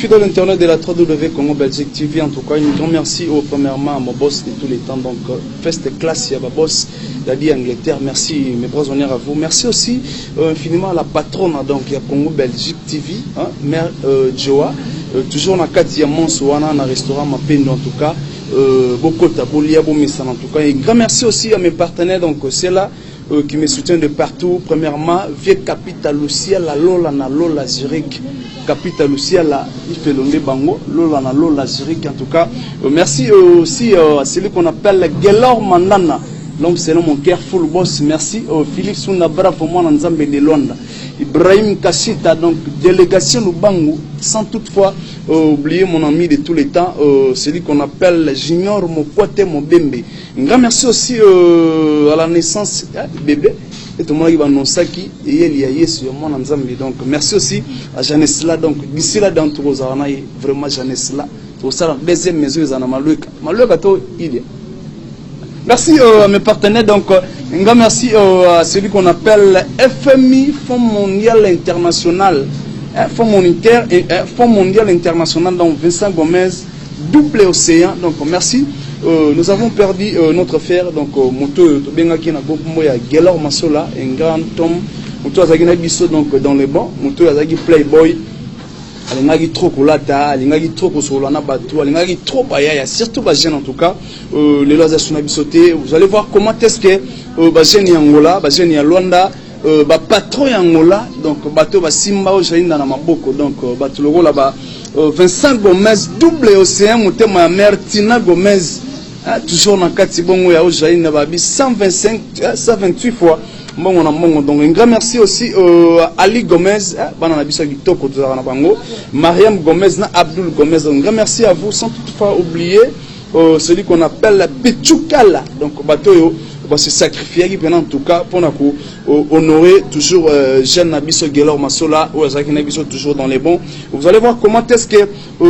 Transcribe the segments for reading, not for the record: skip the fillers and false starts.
fidèles internet de la 3W Congo Belgique TV, en tout cas, un grand merci premièrement à mon boss de tous les temps, donc Fest Classe, à ma boss, la vie Angleterre, merci mes bras honneurs à vous. Merci aussi infiniment à la patronne donc à Congo Belgique TV, hein, Mère Joa, toujours dans le cadre Diamant, dans le restaurant Mapendo en tout cas, beaucoup de Bolia, en tout cas. Et grand merci aussi à mes partenaires, donc c'est là. Qui me soutient de partout. Premièrement, Vieux Capital Lucia, la Lola na Lola Zurich. Capital Lucia, la Ifelonde Bango, Lola na Lola Zurich en tout cas. Merci aussi à celui qu'on appelle Gelor Mandana. L'homme c'est mon cœur full boss. Merci Philippe Souna Bravo moi Nzambe de Londres. Ibrahim Kashita, donc délégation au Bango, sans toutefois oublier mon ami de tous les temps, celui qu'on appelle Junior Mopote Mobembe. Un grand merci aussi à la naissance bébé et tout le monde qui va annoncer qui et il y a Yesu mon Nzambe. Donc merci aussi à Jeannette là, donc d'ici là dans tous les années vraiment Jeannette là. Pour ça la deuxième mesure à Malouka to il y a. Merci à mes partenaires, donc un grand merci à celui qu'on appelle FMI, Fonds Mondial International, Fonds Mondial International, donc Vincent Gomez, double océan, donc merci. Nous avons perdu notre frère, donc Moto Bengaki na Bokumoya Gelor Masola, un grand homme, Moto Azagina Bisso, donc dans les bancs, Moto Azagi Playboy. Alingaki trop kolata, alingaki trop kosolana bateau, alingaki trop bayaya, surtout Bajen en tout cas. Les lois à sauté. Vous allez voir comment est-ce que Bajen y Angola, Bajen y Luanda, patron y Angola, donc bateau va Simba au Jaïn dans Maboko, donc bateau le là-bas. Vincent Gomez, double océan, monté ma mère Tina Gomez, toujours dans Katibongo ya au Jaïn na babi 128 fois. Bon, donc un grand merci aussi à Ali Gomez, Mariam Gomez, Abdul Gomez. Un grand merci à vous, sans toutefois oublier celui qu'on appelle Pichukala. Donc, bateau va se sacrifier en tout cas pour honorer toujours jeune Nabiso Gelor Masola ou Azaki Nabiso toujours dans les bons. Vous allez voir comment est-ce que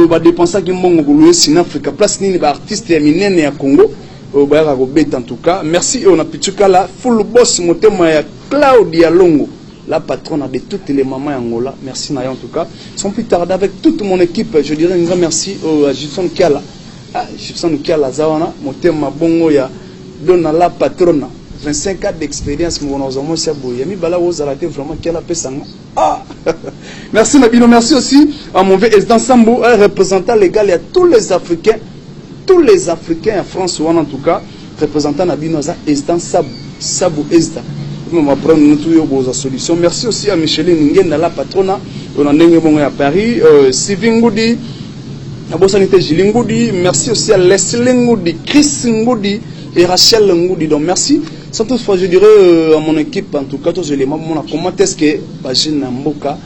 va dépenser qui m'ont en Afrique, place ni artiste et à Congo. En tout cas, merci. On a Pichuka là, full boss, Motema Claudia Longo, la patronne de toutes les mamans Angola. Merci Naya en tout cas. Sans plus tarder, avec toute mon équipe, je dirais un grand merci à Gibson Kiala. Gibson Kiala Zawana, Motema Bongo ya Donna la patronne. 25 ans d'expérience, mon ozomo Siabou. Yami Bala Ozalate vraiment Kiala Pesanga. Merci Nabino, merci aussi à mon VS Sambo, représentant légal et à tous les Africains. Tous les Africains en France ou en tout cas, représentant Nabinoza Estan Sabou Estan. On va prendre notre solution. Merci aussi à Micheline Ngenda, la patronne. On a Nengebongo à Paris. Sylvie Ngoudi, à Bossanité Gilles Ngoudi. Merci aussi à Leslie Ngoudi, Chris Ngoudi et Rachel Ngoudi. Donc merci. Sans toutefois, je dirais à mon équipe, en tout cas, tous les éléments, comment est-ce que Bajin Mboka,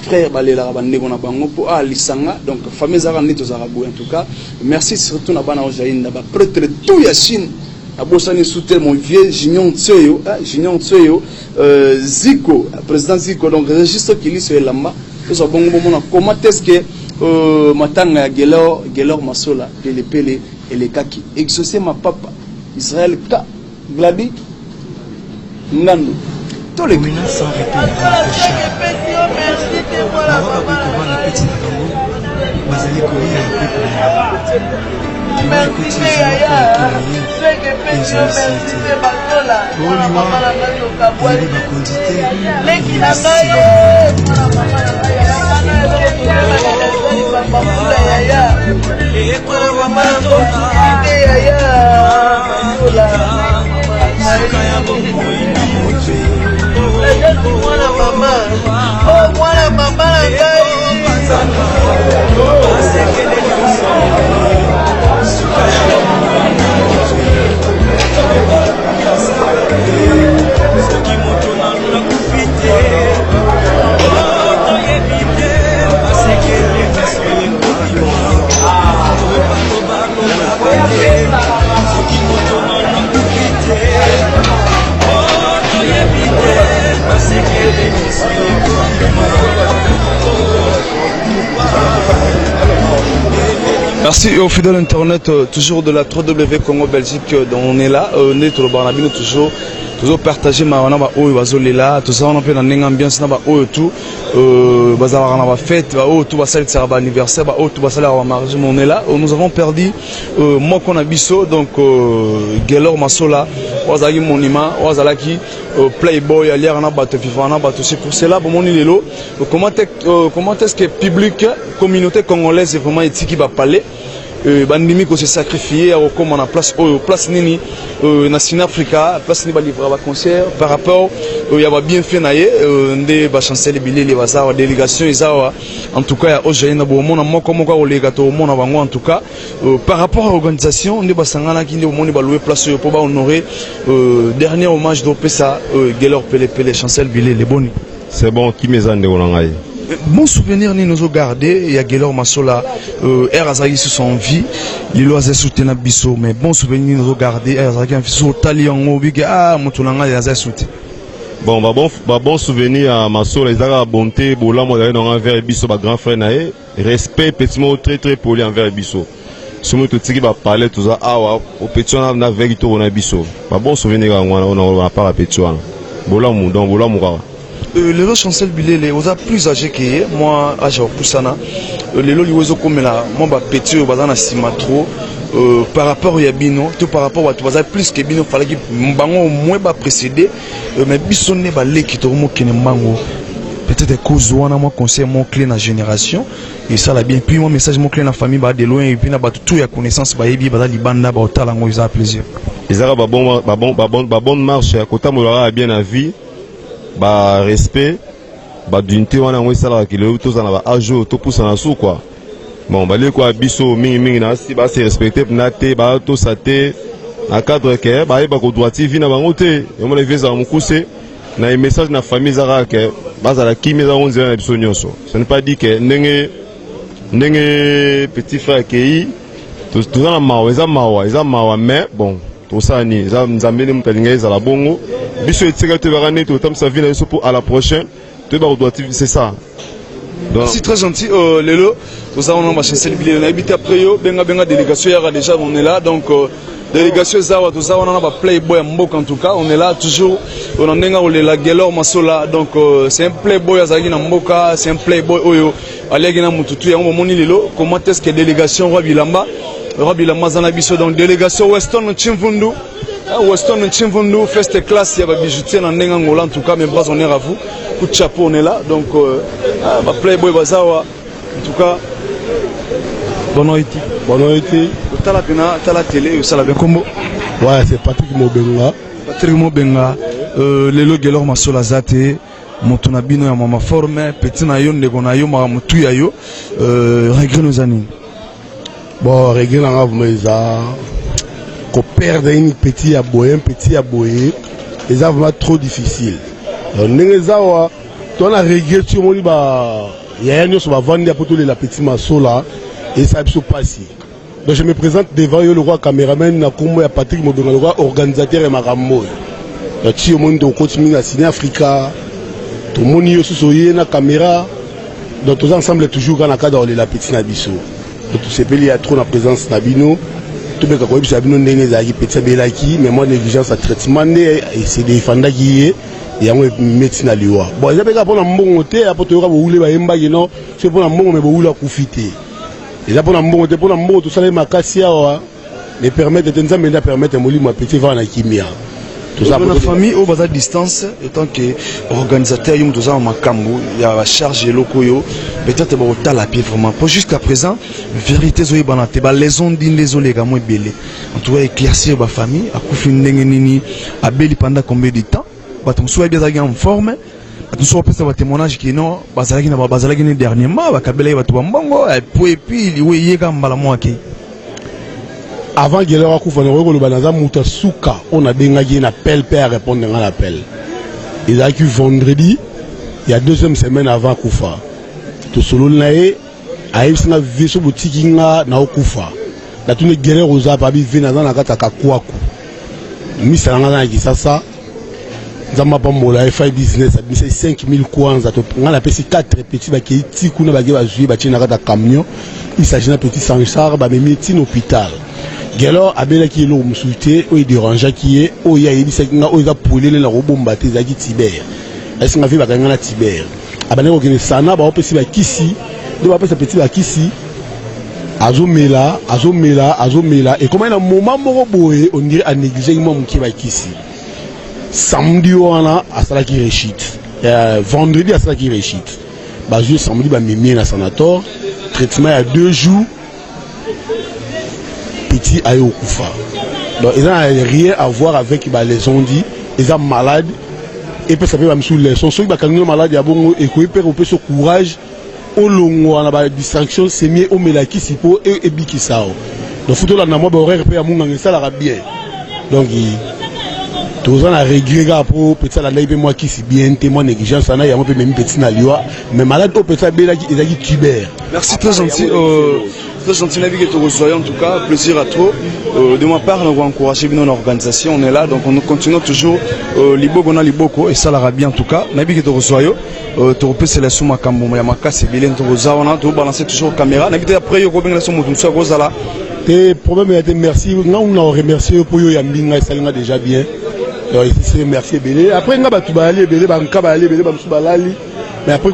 frère balela bandeko na bango po alisanga donc famille zara nito zara bo en tout cas merci surtout na bana ojainda ba prêtre tout ya Chine abosani soutenir mon vieux Junior Tsoyo Zico président Zico donc registre qui lit sur lamba to bongo bomona comment est-ce que matanga Gelor Masola les Pele et les Kaki exaucer ma papa Israël Ka Gladi Ngando tous les menaces sans répondre à la prochaine. Merci aux fidèles internet, toujours de la 3W Congo Belgique, dont on est là, on est toujours toujours partager ma wana ba oyo bazolela tout ça on peut dans une ambiance na ba oyo tout bazala na ba fête ba oyo tout ba salle ba anniversaire ba oyo tout ba salle ba mariage on est là nous avons perdu moi qu'on a biso donc Gelor Masola wazaki monument wazalaki playboy alière na bato FIFA na bato c'est pour cela bon mon lelo comment est-ce que public communauté congolaise est vraiment éthique va parler bandimi ko se sacrifier comme on a place nini na Africa place ni ba livrer ba concert par rapport il y a bien fait naie ndé ba chancelier bilili baza délégation izawa en tout cas ya aujourd'hui na bo mona moko moko ko lega to mona bango en tout cas par rapport à l'organisation ndé ba sangana ki ndé bo moni ba louer place pour ba honorer dernier hommage do pesa Gelor Pele chancelier bilili boni c'est bon qui mezande ko ngai. Bon souvenir ni nous a gardé il y a Gelor Masola Azaki sur son vie les lois est soutenu biso mais bon souvenir nous a gardé Azaki en sur talion biga ah mutulanga ya soutenu bon bon souvenir à Masola ils a bonté bola mo d'aller envers biso ba grand frère nae respect petit mot très poli envers biso somo to tiki ba parler tout ça awa au petit on a avec to on a biso ba bon souvenir on a pas à petit on bola mo donc bola mo le chancel bilele oza plus âgé que moi âge au poussana le lo liwezo comme là moi ba petit bazana sima trop par rapport ya bino tout par rapport à toi plus que bino fallait que bango moins ba précéder mais bisonné ba leki to mo kene mbango peut-être cause wana moi conseil mon clé na génération et ça la bien puis mon message mon clé na famille ba de loin et puis na ba tout ya connaissance ba yebi ba libanda ba otalango ils a plaisir ils a ba bonne marche à côté mo bien à vie ba respect ba d'unité wana ngwe sala ki le tous na ba ajo to pousa na sou quoi bon ba le quoi biso mingi na si ba se respecter na te ba to saté na cadre que ba ko droiti vi na bango te et mo le visa mo kuse na un message na famille zara que ba za la kimi za onze na biso nyonso ça ne pas dit que ndenge petit frère ki tout na mawa mais bon tout ça ni za nzambeli mpelinga za la bongo biso etika te barane to tam sa vie na pour à la prochaine te ba doit c'est ça donc c'est très gentil lelo tout ça on va chercher le billet on habite après yo benga délégation ya déjà on est là donc délégation zawa tout ça on a pas playboy mbok en tout cas on est là toujours on a ndenga olela Gelor Masola donc c'est un playboy azaki na mboka c'est un playboy oyo alegi na mututu ya moni lelo comment est-ce que délégation Roi Bilamba Zanabiso donc délégation Weston Chimvundu feste classe ya ba bijoutier na ndenga ngola en tout cas mes bras on est à vous coup de chapeau on est là donc ba playboy bazawa en tout cas bonne été tala télé ça la bien combo ouais c'est Patrick Mobenga lelo Gelor Masola zate moto na bino ya mama forme petit na yo ndeko na yo ma mutu ya yo regret nos années bon regret na vous ça qu'on perde un petit à boyer et ça vraiment trop difficile donc n'engezawa toi na regret sur mon ba ya nyo so ba vendre pour tous les petits Masola et ça se passe donc je me présente devant le roi caméraman na kombo ya Patrick Mobenga le roi organisateur et makambo donc si au monde de continue na Ciné Africa tout le monde yo sosoye na caméra donc tous ensemble toujours dans la cadre de la petite nabiso donc tout ce pays il y a trop na présence nabino tout le monde qui a bien ndenge za ki petit belaki mais moi négligence à traitement et c'est des fanda qui et en médecine à liwa bon j'ai pas pour na mbongo te pour te boule ba yemba non c'est pour na mbongo mais boule à kufite et là pour na mbongo te pour na mbongo tout ça les makasi awa les permettre de nzambe na permettre moli ma petit va na kimia tout ça pour la famille au bas distance étant que organisateur yum tout ça en makambo il y a la charge lokoyo peut-être ba otala pied vraiment pour jusqu'à présent vérité zo ibana te ba les ondes les olega mo belé en tout cas éclaircir ba famille akufi ndenge nini abeli pendant combien de temps bato msuwa bien en forme bato msuwa pesa ba témoignage qui non bazalaki ni dernièrement ba kabela bato ba mbongo et puis liwe yeka mbala mwaki avant Gelor akufa na ko banaza muta suka on a bengaki na appel à répondre à l'appel il a que vendredi il y a deuxième semaine avant kufa to solo nae aïsna viso boutique nga na okufa na tune Gelor oza pa bi vina na kata kakwaku misa nga na kisasa nzamba pa mola FI business a 5000 kwanza to nga na pesi 4 petits ba kiti kuna ba ge ba jui ba tina kata camion il s'agit d'un petit sanchar ba memi tin hôpital Gelo abela qui est l'homme musulté ou il dérange qui est ou il y a ibisa qui nga ou il a poulé le robomba tezaki Tibère. Est-ce qu'on a vu baganga Tibère? Abane ko kene sana ba opesi ba kisi, de ba pesa petit ba kisi. Azomela et comme un moment moko boye on dirait à négliger moi mon qui ba kisi. Samedi wana asala ki rechit. Vendredi asala ki rechit. Bah je samedi ba mimi na sanator, traitement il y a 2 jours. Petit ayo kufa. Donc ils n'ont rien à voir avec les ondis, ils sont malades et puis ça peut même sous les sont ceux qui sont malades, il y a bon et qui peut ce courage au long on a ba distraction c'est mieux au melaki sipo et bikisao. Donc faut là na moi ba horaire pe ya munga ça la bien. Donc tous on a regret pour petit la naïbe moi qui si bien témoin négligence ça na ya moi pe même petit na liwa mais malade au petit belaki ils a dit tuber. Merci très gentil. Très gentil Nabi en tout cas, plaisir à trop. De ma part, on va encourager notre organisation, on est là, donc on continue toujours Libogona Liboko et ça l'ara bien en tout cas. Nabi Ketorosoyo, tu repères c'est la somme à Kambo, Yamaka, c'est Bélène Torosa, on a tout balancé toujours caméra. Nabi après, on la somme de Rosala. Et problème est merci, on a remercié pour Yambinga et Salinga déjà bien. Donc ici c'est merci Bélé. Après on va tout balayer, Bélé, Banka balayer, Bélé, Bamsou balali. Mais après,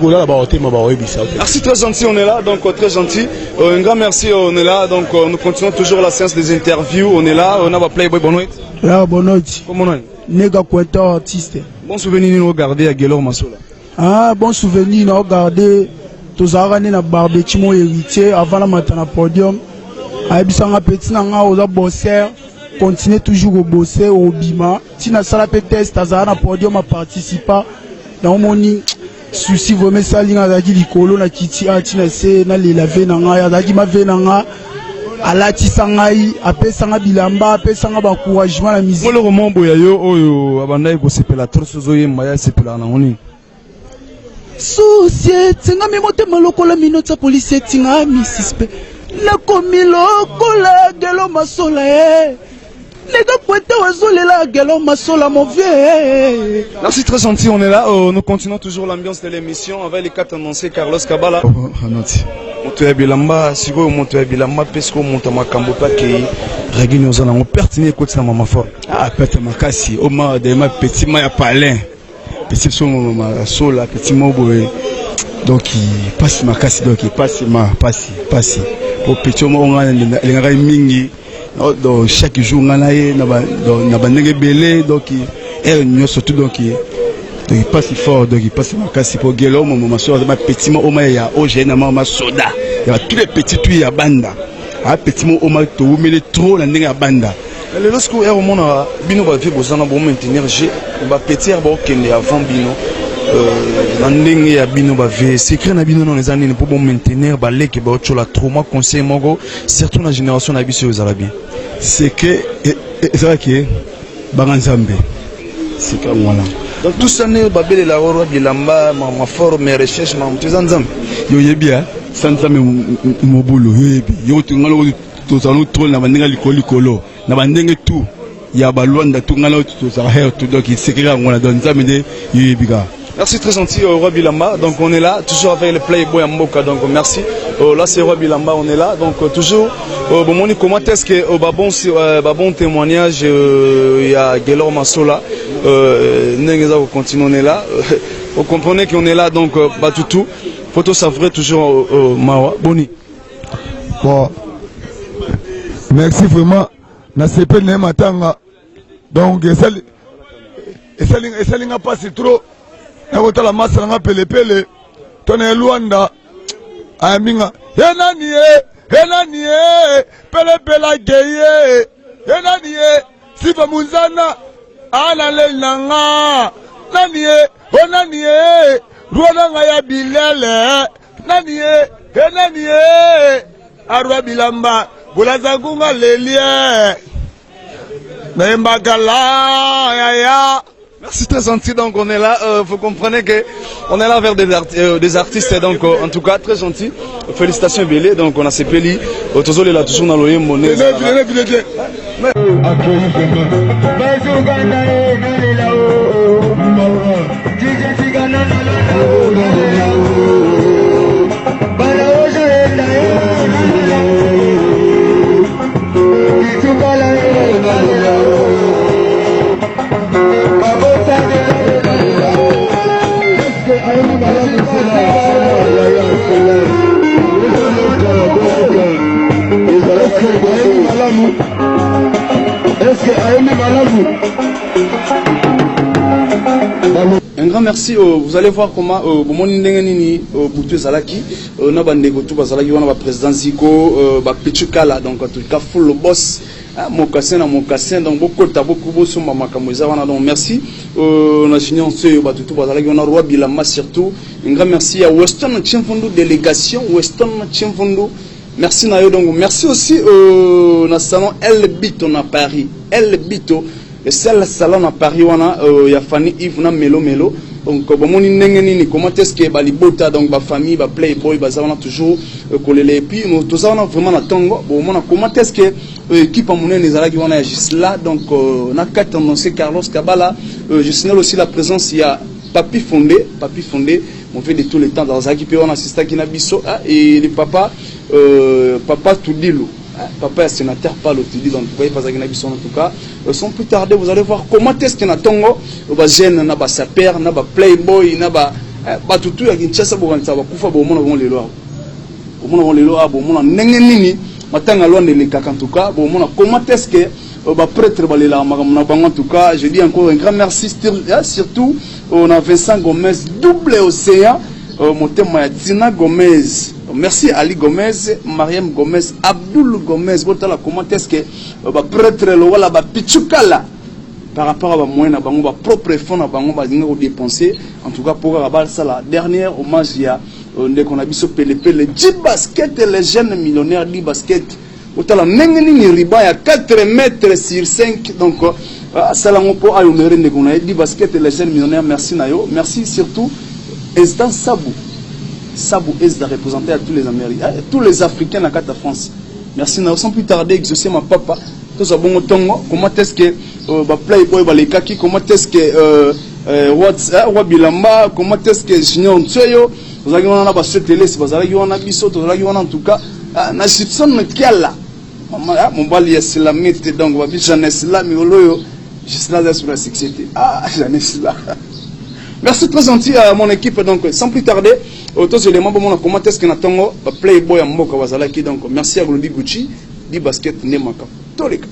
merci, très gentil, on est là, donc très gentil. Un grand merci, on est là, donc nous continuons toujours la séance des interviews, on est là, on a Playboy, bonne nuit. Ah, bonne nuit. Comment on est? Nega Quentin, artiste. Bon souvenir, nous regarder à Guélor Massola. Ah, bon souvenir, nous regarder, tous arrêtés na barbecue, mon héritier, avant la matin à podium. Aïbisanga petit, nanga, aux bosseurs, continuer toujours au bosser, au bima. Si na sala test, à na podium à participer, dans mon souci vraiment ça linga zaki likolo na kiti atina se na lelave na nga ya zaki mave na nga alati sangai apesanga bilamba apesanga ba encouragement na musique le roman boya yo oyo abanda ko sepela torso zo yemba ya sepela na ngoni société nga memote malokola minota police tinga mi sispe na komiloko gelo masola Merci, très gentil, on est là. Nous continuons toujours l'ambiance de l'émission avec les 4 annoncés Carlos Kabala. Montoya Bilamba, Sigo Montoya Bilamba, Pesco Montama Kambopa qui Régine aux Anans, pertinent écoute sa maman fort. Ah, Père Makassi, Oma de ma petit Maya Palin, petit son ma sola, petit Moboé. Donc il passe Makassi, donc il passe ma passi. Au petit moment, on a mingi. Donc chaque jour on a na belé donc elle surtout donc il passe fort donc il passe ma casse pour Gelo mon soeur ma petit mo oma ya OG na ma soda il y a tous les petits tuyaux à banda a petit mo oma to mais trop na ndenge ya banda le lorsque est au monde bino va vivre besoin pour maintenir j'ai ba petit ba kende avant bino na ndenge ya bino ba ve secret na bino dans les années pour maintenir ba leke ba chola trop moi conseil mongo surtout la génération na biso aux arabes c'est que c'est vrai que Baranzambe c'est comme voilà donc tout ça ne babel la roi bilamba ma forme mes recherches ma mtuzanzam yo yebia sanzame mobulu yebi yo tungalo to sanu trop na bandinga likolo na bandenge tout ya balwanda tungalo to sa her to donc c'est que ngona donc nzambe de yebika. Merci, très gentil, Roi Bilamba. Donc on est là, toujours avec le Playboy Mboka. Donc merci. Là c'est Roi Bilamba, on est là. Donc toujours. Bon, comment est-ce que bon témoignage il y a Guélor Massola. N'engeza continue, on est là. Vous comprenez qu'on est là, donc Batutu. Photo savourer toujours Mawa. Boni. Bon. Merci vraiment. Na sepe ne matanga. Donc ça n'a pas si trop. Nakota la masa nga pele tone Luanda aminga enani pele geye enani sifa munzana ala lelanga nani onani Luanda nga ya bilele nani arwa bilamba bulazangunga lelie Nembagala ya. Merci, très gentil, donc on est là, vous comprenez que on est là vers des artistes, donc en tout cas très gentil. Félicitations Bélé, donc on a ces pélis, Tozol est là toujours dans l'OM monnaie. malamu eske ayemi malamu. Un grand merci. Vous allez voir comment Bomoni Ndengenini Boutou Zalaki, Nabandego Touba Zalaki, on a président Zico, Pichukala, donc en tout cas full le boss, Mokassin, donc beaucoup de beaucoup sur Mamakamouza, donc merci. On a signé en ce Batoutou Zalaki, on a Roi Bilama surtout. Un grand merci à Weston Tchimfondo, délégation Weston Tchimfondo. Merci Nayo, donc merci aussi au salon El Bito à Paris, El Bito. Et celle salon à Paris, il y a Fanny Yves na Melo Melo. Donc, comment est-ce que les bota, donc la famille, la playboy, on a toujours collé les puis nous tous on a vraiment la tongo. Comment est-ce que l'équipe a mené les arabes qui ont juste là. Donc, on a quatre annoncé Carlos Cabala. Je signale aussi la présence, il y a Papi Fondé, on fait de tous les temps dans la équipe, on assiste à Kinabiso et le papa Toudilou. Papa est sénateur, pas l'autre dit, donc vous voyez pas en tout cas. Sans plus tarder, vous allez voir comment est-ce qu'il y a Tongo, jeune, n'a sa père, n'a playboy, n'a pas tout à Kinshasa, pour un savoir, pour faire au monde les lois. Au monde les lois, au monde n'engenini, matin à loin de l'écac en tout cas, comment est-ce que prêtre balela en tout cas, je dis encore un grand merci, surtout on a Vincent Gomez, double océan, mon thème Tina Gomez. Merci Ali Gomez, Mariam Gomez, Abdul Gomez. Comment est-ce que prêtre le pichukala par rapport à moi propre fonds à dépenser. En tout cas pour ça la dernière hommage il y a qu'on a vu sur le 10 basket les jeunes millionnaires 10 basket. Autant n'engeni riba ya 4 mètres sur 5 donc ça la pour à honorer qu'on a 10 basket les jeunes millionnaires. Merci Nayo, merci surtout Esdan Sabou. Sabou est représenté à tous les Américains, tous les Africains dans la France. Merci, sans plus tarder, exaucer ma papa. Tous à bon temps, comment est-ce que Playboy Balekaki, comment est-ce que Wabilamba, comment est-ce que Junior Ntsoyo, vous avez un abat sur télé, si vous avez un abisso, vous avez en tout cas, Nasitson Kiala, mon bali est islamite, donc, j'en ai là, mais je suis là sur la sexualité. Ah, j'en ai là. Merci très gentil à mon équipe. Donc, sans plus tarder, tous les membres, comment est-ce qu'on attend Playboy à Mboka Wazalaki. Donc, merci à Glody Gucci, di basket Nemaka. Tolika.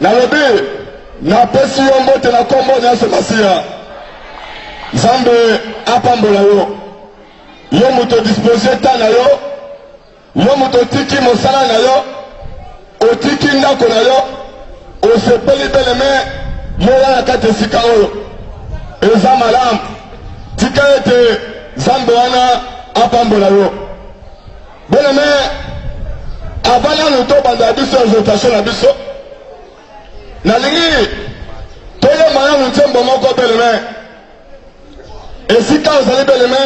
nalobi napesi yo mbote na kombo nyonso masiya nzambe apambola yo yo moto dispose ta na yo yo moto tiki mosala na yo otiki ndako na yo osepeli beleme yo ya na kati esika oyo eza malamu tika ete nzambe wana apambola yo beleme avant nanu tobanda biso exhortation na biso nalingi toyemba nanu nzembo moko beleme esika ozali beleme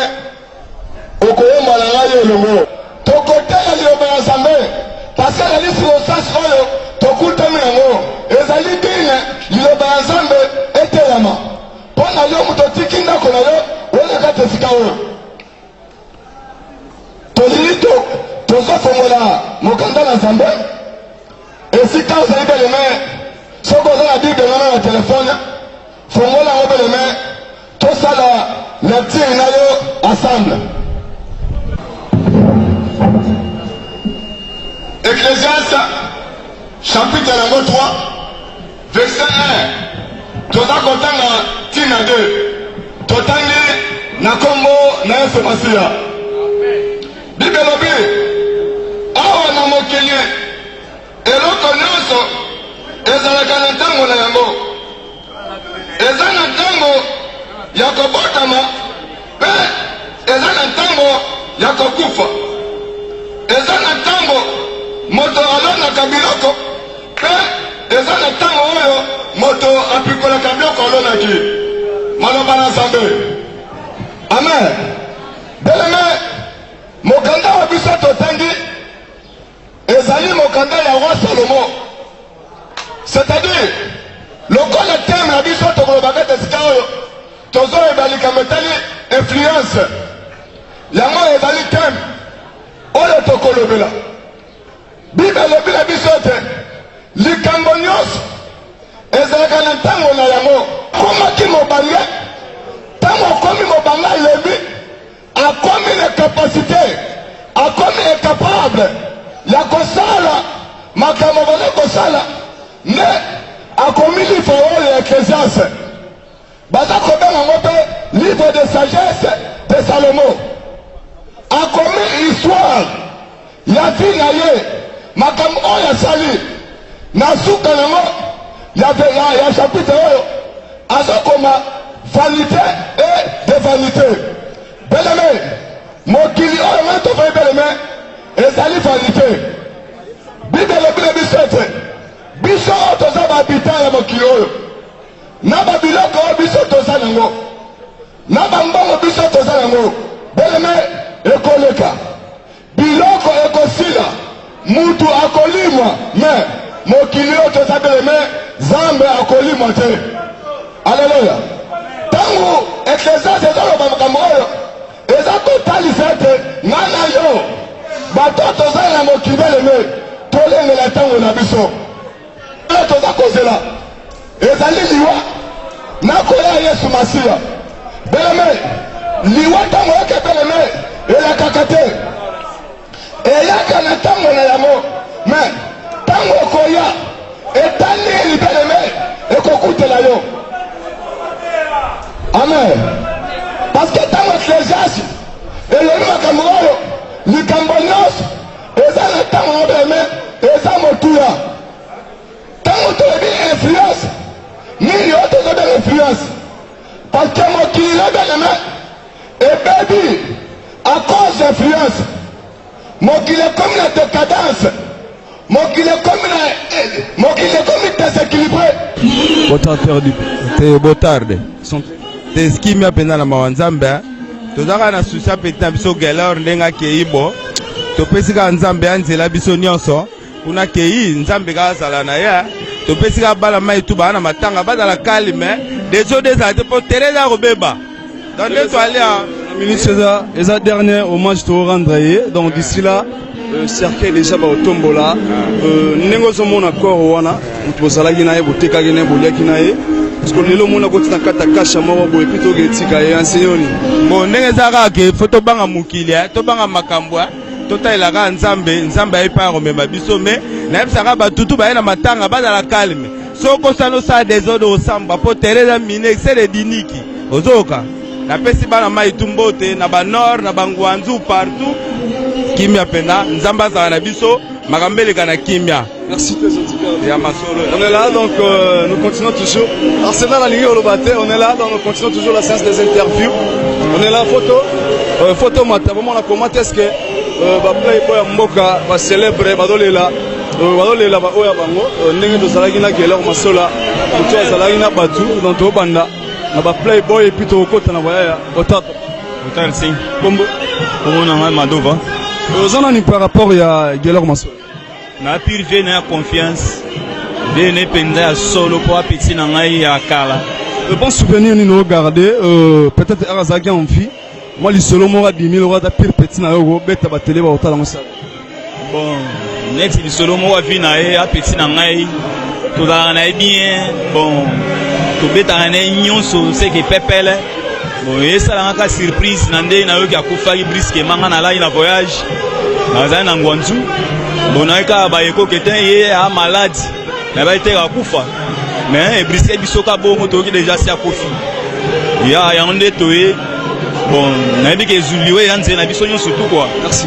okoyemba na ngai elongo tokotela liloba ya nzambe parce na lisirosasi oyo tokutami yango ezali bine liloba ya nzambe etelama mpo na yo moto otiki ndako na yo oyo kati esika oyo tolili tozofongola mokanda na nzambe esika ozali beleme soki oza na bible nano na telefone fongola yango beleme tosala lecture na yo ensemble. Ecclésiaste chapitre 3 verset 1 toza kotanga tina 2 totangi na kombo na Yesu Masiya. Bible lobi awa na mokili eloko nyonso ezalaka na ntango na yango eza na ntango ya kobotama mpe eza na ntango ya kokufa eza na ntango moto alonaka biloko mpe eza na ntango oyo moto apikolaka biloko alonaki maloba na nzambe amen beleme mokanda wa biso totangi ezali mokanda ya roi Salomo c'est-à-dire lokola teme na biso tokolobaka te esika oyo tozoyeba likambo etali influence yango ezali teme oyo tokolobela bible elobi na biso ete likambo nyonso ezalaka na ntango na yango akomaki mobange ntango akomi mobanga elobi akomi na kapasité akomi incapable ya kosala makambo bale kosala nde akomi livre oyo ya Ecclésiaste baza kobenga yango mpe livre de sagesse de Salomo akomi histoire ya vie na ye makambo oyo asali na suka nango ya chapitre oyo azokoma vanité et de vanité beleme mokili oyo ngai tofai beleme ezali vanité bible elobi na biso ete biso oyo toza bahabitant ya mokili oyo na babiloko oyo biso toza nango na bambongo biso toza nango beleme ekoleka biloko ekosila mutu akolimwa me mokili oyo toza beleme nzambe akolimwa te aleluya ntango Ecclésiaste ezoloba makambo oyo eza kotalisa ete ngai na yo bato toza na mokili beleme tolengela ntango na biso oyo toza kozela ezali liwa nakoya Yesu Masiya beleme liwa ntango yoke beleme elekaka te eyaka na ntango na yango me ntango okoya etali beleme ekokutela yo amen parce que ntango Ecclésiaste elobi makambo oyo likambo nyonso eza na ntango na beleme eza motuya ntango tolobi influence nini oyo tozobenga influence parce que mokili na beleme ebebi à cause d'influence mokili ekomi na décadence mokili ekomi déséquilibré botarde teskimia mpenza na mawa nzambe tozaka na susi apeti na biso gelor ndenge akei bo topesi kaka nzambe ya nzela biso nyonso kuna akei nzambe kaka azala na ye topesi kaka bala mai tu baa na matanga bazala kalime deso dezala te mpo tere eza kobeba donc nde toali ministre eza dernier hommage to rendre ye donc d'ici là cercueil déjà baotombola ndenge ozomona corps wana moto bozalaki na ye botekaki na ye boliaki na ye parce que lelo mona koti na kata kasha moko boye mpe toketika ye enseignoni bon ndenge eza kaka ke fo tobanga mokili tobanga makambo totalelaka nzambe ayebi mpa ya komema biso me nayebisaka batutu baye na matanga bazala kalme soko sano sa désordre au samba po tereza mine c'est de diniki ozoka na pesi bana mai tumbote na ba nord na bangwanzu partout kimia pena nzamba za na biso makambele kana kimia. Merci tes on est là donc nous continuons toujours. Arsenal à Ligue Olobate, on est là donc nous continuons toujours la séance des interviews. On est là photo mata vraiment la comment est-ce que ba playboy mboka ba célébrer badolela ba oya bango ndenge to salaki na Gelor Masola to salaki na batu donc to banda na ba playboy et puis to kota na waya otata si kombo na madova ozana ni par rapport ya Gelor Masola na pire na confiance ne penda solo pour petit na ngai ya kala. Le bon souvenir ni nous regarder peut-être Arazaki en vie moi li solo mo 10 000 euros da pire petit na yo beta ba télé ba otala mo ça. Bon net li solo mo vi na e a petit na ngai to da na bien bon to beta na nyonso c'est que pepele bon et ça la ka surprise na ndé na yo ki akufa ki brisque manga na la ina voyage na za na ngwanzu bon na ka ba eko keten ye a malade na ba ite akufa mais e brisque bisoka bongo to ki déjà si akufi ya ya ndé toé bon na bi ke zuliwe ya nzena biso nyonso tout quoi. Merci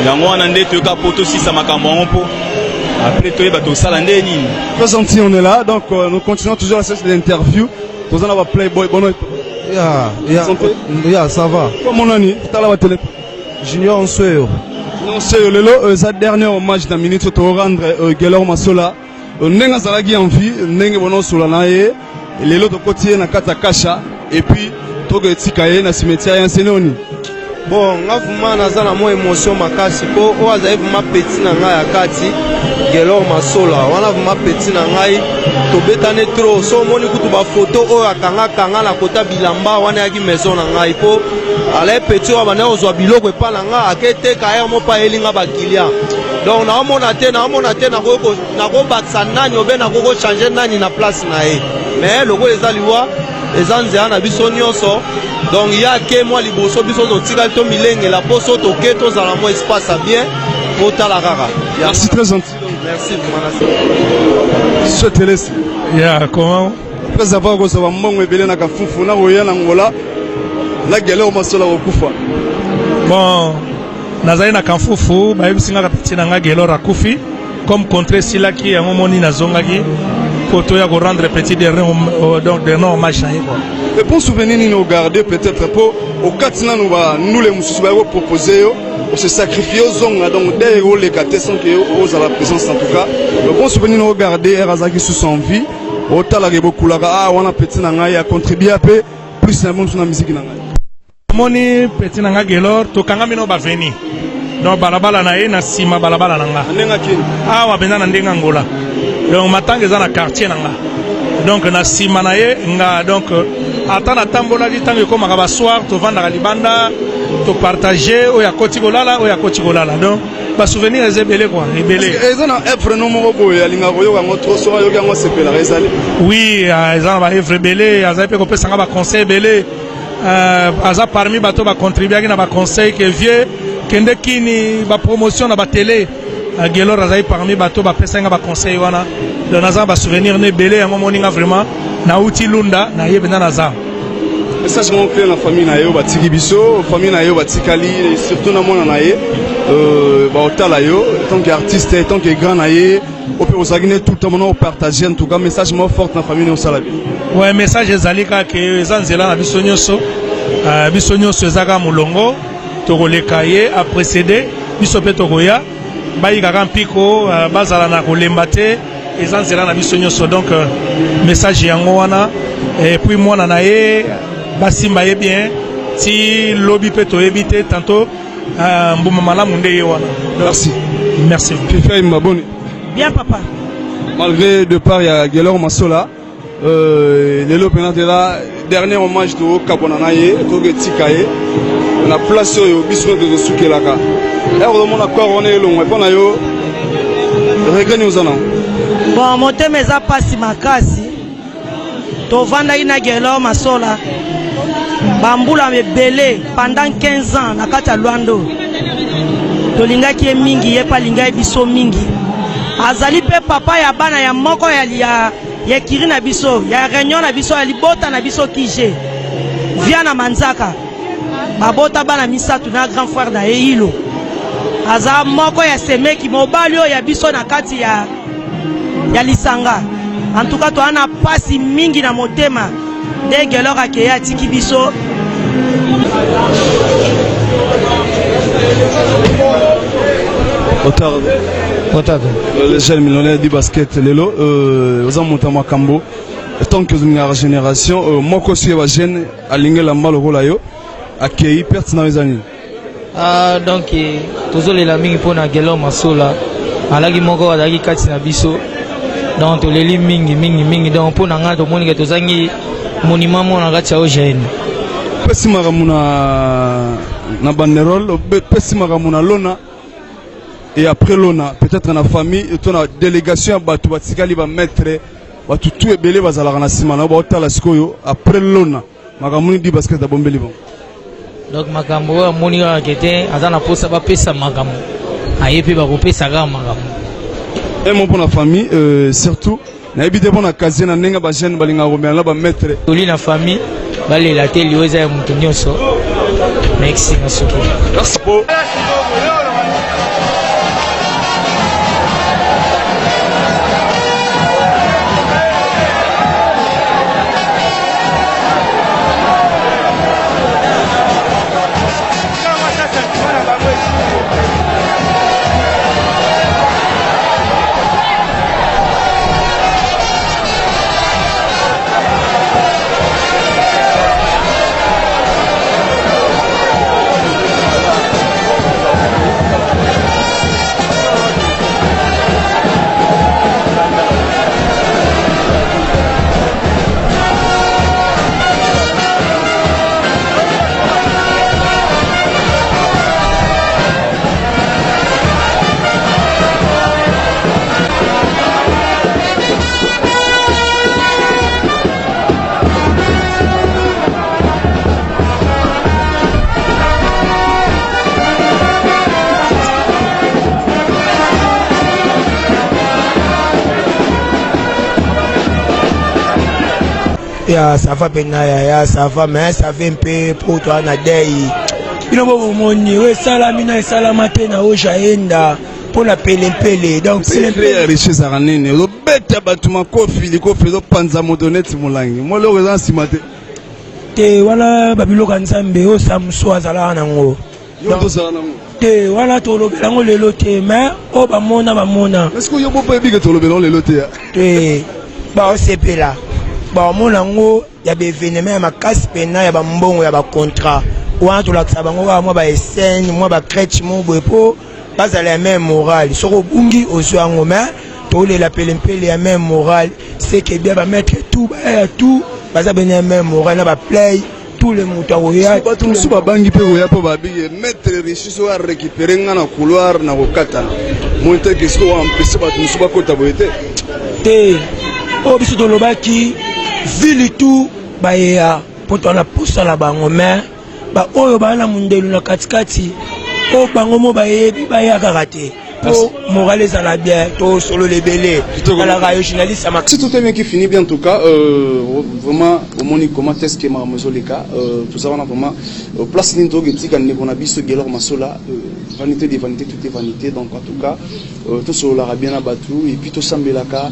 yango wana ndé to ka poto si sa makambo po après toé ba to sala ndé nini très gentil on est là donc nous continuons toujours la séance d'interview tous on va playboy bon ya ça va comment on est tala wa télé Junior Nsweo non c'est lelo sa dernière match dans minute to rendre Gelor Masola ndenga zalaki en vie ndenge bono sula na ye lelo to kotie na kata kasha et puis togo etika ye na cimetière ya Senoni. Bon nga vuma naza na mo émotion makasi po o azayi vuma petit na ngai ya kati Gelor Masola wana vuma petit na ngai tobetane trop so moni kutu ba photo o akanga na kota bilamba wana yaki maison na ngai po ala petit wa bana ozwa biloko epa na nga akete ka ya mo pa elinga ba client donc na mona te na ko baksa nani obe na ko changer nani na place na ye mais loko ezaliwa ezanzea na biso nyonso donc ya ke moi liboso biso to tika to milenge la poso to ke to zala mo espace à bien pour la rara. Merci très gentil. Merci je te laisse ya comment après avoir ko savoir mbongo ebele na kafufu na oya na ngola na Gelor Masola okufa bon nazali na kafufu ba yebisinga ka petit na nga Gelor akufi comme contre silaki ya ngomoni na zongaki poto ya ko rendre petit dernier donc de non match na quoi. Et pour souvenir nous garder peut-être pour au katina nous les mususu ba proposer on se sacrifier aux zonga donc dès les quatre sans que aux à la présence en tout cas le bon souvenir nous garder Erazaki sous son vie au tala ke bokula ah wana petit na ngai a contribuer un peu plus na monde sur la musique na ngai moni petit na nga Gelor to kanga mino ba veni donc balabala na ye na sima balabala na nga ndenga kini ah wa benda na ndenga ngola donc matanga za na quartier na nga donc na sima na ye nga donc atana tambola di tango ko makaba soir to vanda libanda to partager o ya koti kolala donc ba souvenir ezebele quoi ebele ezana evre no mo boya linga boyo ngo trop so yo ngo sepela rezali oui ezana ba evre bele aza pe ko pesa nga ba conseil bele aza parmi bato ba contribuer na ba conseil que vieux kende kini ba promotion na ba télé Gelor azai parmi bato ba pesa nga ba conseil wana donc naza ba souvenir ne bele yango moninga vraiment na uti lunda na yebena naza message mon clé na famille na yo batiki biso famille na yo batikali surtout na mona na ye ba otala yo tant qu'artiste tant que grand na ye on peut osaginer tout le monde partager en tout cas message mo fort na famille no sala bi ouais message ezalika ke ezanzela na biso nyonso ezaka mulongo to koleka ye a précéder biso pe to koya bayika mpiko bazala na kolemba te ezanzela na biso nyonso donc message yango wana et puis mwana na ye basimba ye bien ti lobby pe to ebité tantôt mbuma malamu nde ye wana. Merci Fifa Maboni bien papa malgré départ ya Gelor Masola lelo penate la dernier hommage to kabona ye to getikaye na place yo biso de sukelaka heureusement na quoi on est long et pona yo regret nous en bon motema eza pasi makasi tovandaki na Gelor Masola bambula mebele pendant 15 ans na kati ya Lwando tolingaki ye mingi ye pa lingai biso mingi azali pe papa ya bana ya moko ya ya kiri na biso ya réunion na biso ya libota na biso kije via na manzaka babota bana misatu na grand frère na Eilo aza moko ya semeki mobali oyo ya biso na kati ya lisanga. En tout cas to ana pasi mingi na motema de gelor akeya tiki biso. Le jeune millionnaire du basket lelo aux amonta makambo tant que une génération moi aussi va jeune alinga la mal rôle yo akei perte na ezani donc tozolela mingi pona gelo masola alaki moko azaki kati na biso donc toleli mingi donc pona nga to moni ke tozangi monument mona kati ya jeune pesi makamuna na banderole pesi makamuna lona. Et après l'ona, peut-être na famille, ton a délégation batu batikali ba maître, batu tout est belé bazala na simana ba otala sikoyo après l'ona. Makamuni di basket da bombeli bon. Donc makambo moni ka kete azana posa ba pesa makambo. Ayepe ba ko pesa ga makambo. Et mon pour la famille surtout na ebite pour na kazi na nenga ba jeune balinga romela na ba maître. Toli na famille bali la teli oza ya mutu nyonso. Merci na soko. Merci beaucoup. Ya ça va pena ya ça va mais ça fait un peu pour toi na dei ino bo moni we sala mina sala matena o jaenda pour la pele donc pele richesse aranene lo beta batuma kofi lo panza modonete mulangi mo lo rezan simate te wala babilo kanzambe o samso azala nango yo zala nango te wala to lo belango lelo te mais o ba mona est-ce que yo bo pe bi que to lo belango lelo te te ba o sepela ba monango ya bevenema ya makasi pena ya bambongo ya bacontra wana tolakisa bango kaka mwa baesene mwa bacrèche mo boye mpo bazala ya même morale soki obungi ozwi yango me tolela pelempele ya même morale seke bia bametre tout baya tout baza bene ya même morale na baplay tout le moto akoya bato mosusu babangi mpe koya mpo babige maître richise oyo arécupere nga na couloir na kokatana moi teke soki oampese bato mosusu bakota boye te te oyo biso tolobaki vili tu bayeya mpo twana posala bango me baoyo baa na mundelu na katikati o bango mo bayebi baya kaka te po morale ezala bien to solo lebele alaka yo journaliste ama si tout est bien qui finit bien en tout cas vraiment au moni comment est-ce que ma maison les cas tout ça on a vraiment place n'into getika ndeko na biso gelor masola vanité des vanités tout est vanité donc en tout cas tout solo la bien abatu et puis tout sambelaka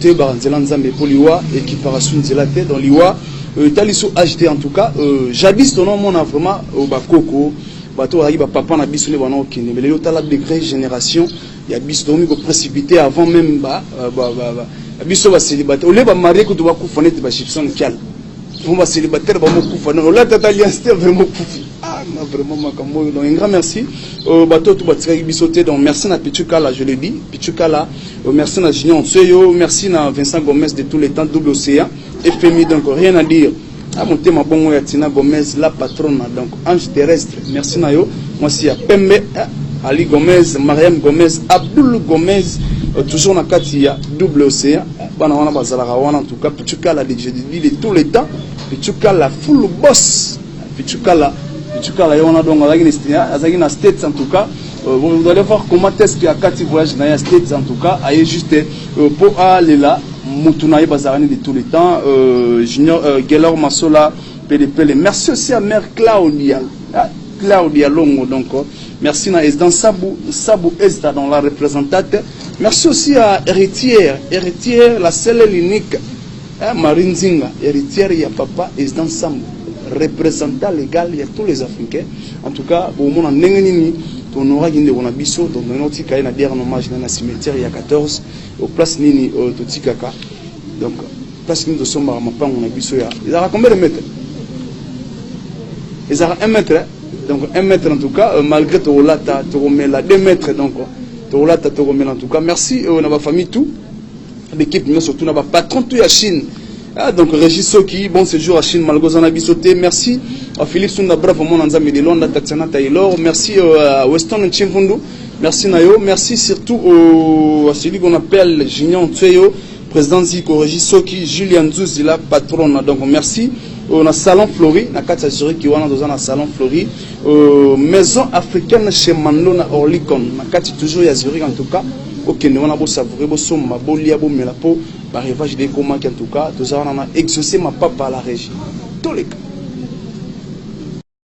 te baranzela nzambe pour liwa équiparation nzela te dans liwa taliso agité en tout cas j'habite ton nom on a vraiment au bakoko bato ayi ba papa na biso ne bana okine mais le tala degré génération ya biso domi ko précipiter avant même biso ba célibataire ole ba marié ko to ba ku fonete ba chipson kial on va célibataire ba mo ku fona on la tata alliance vraiment kufi na vraiment makambo donc un grand merci bato to batika biso te donc merci na Pichukala je le dis Pichukala merci na Junior Tseyo merci na Vincent Gomez de tous les temps double océan FMI donc rien à dire à monter ma bongo ya Tina Gomez la patronne donc ange terrestre merci na yo moi si ya Pembe Ali Gomez Mariam Gomez Abdul Gomez toujours na kati ya double océan bana wana bazala wana en tout cas Pichukala de tous les temps Pichukala full boss Pichukala on a donc azaki na States en tout cas vous allez voir comment est-ce qu'il y a 4 voyages dans les States en tout cas aille juste pour aller là Moutunaï Bazarani de tous les temps, Junior Gelor Masola, PDP. Merci aussi à Mère Claudia Longo, donc merci dans Sabou Ezda dans la représentante. Merci aussi à Héritière, la seule et l'unique, Marine Zinga, héritière, il y a papa Ezdan Sambu, représentant légal, il y a tous les Africains. En tout cas, au moment où on aura gagné on a biso, donc on a aussi un dernier hommage dans le cimetière il y a 14, au place Nini Totikaka. Donc, place Nini de Somba, on a biso. Ils ont combien de mètres? Ils ont 1 mètre. Donc 1 mètre en tout cas, malgré Torolata, Toromela, 2 mètres donc. Torolata, Toromela en tout cas. Merci à ma famille tout. L'équipe, mais surtout à ma patron tout à Chine. Donc Régis Soki, bon séjour à Chine, Malgozana Bissoté. Merci à Philippe Sunda Bravo, mon Anzami de Londres, Tatiana Taylor. Merci à Weston Chimfundu. Merci Nayo. Merci surtout à celui qu'on appelle Gignon Tseyo, président Ziko, Régis Soki, Julien Zouzila, patron. Donc merci. On a Salon Flori, na kati Zurich qui wana dans Salon Flori, maison africaine chez Mando na Orlikon, na kati toujours ya Zurich en tout cas. Ok, nous on a beau savourer, beau somma, beau lia, beau melapo, par rivage des commandes en tout cas, nous avons exaucé ma papa à la régie. Tous les cas.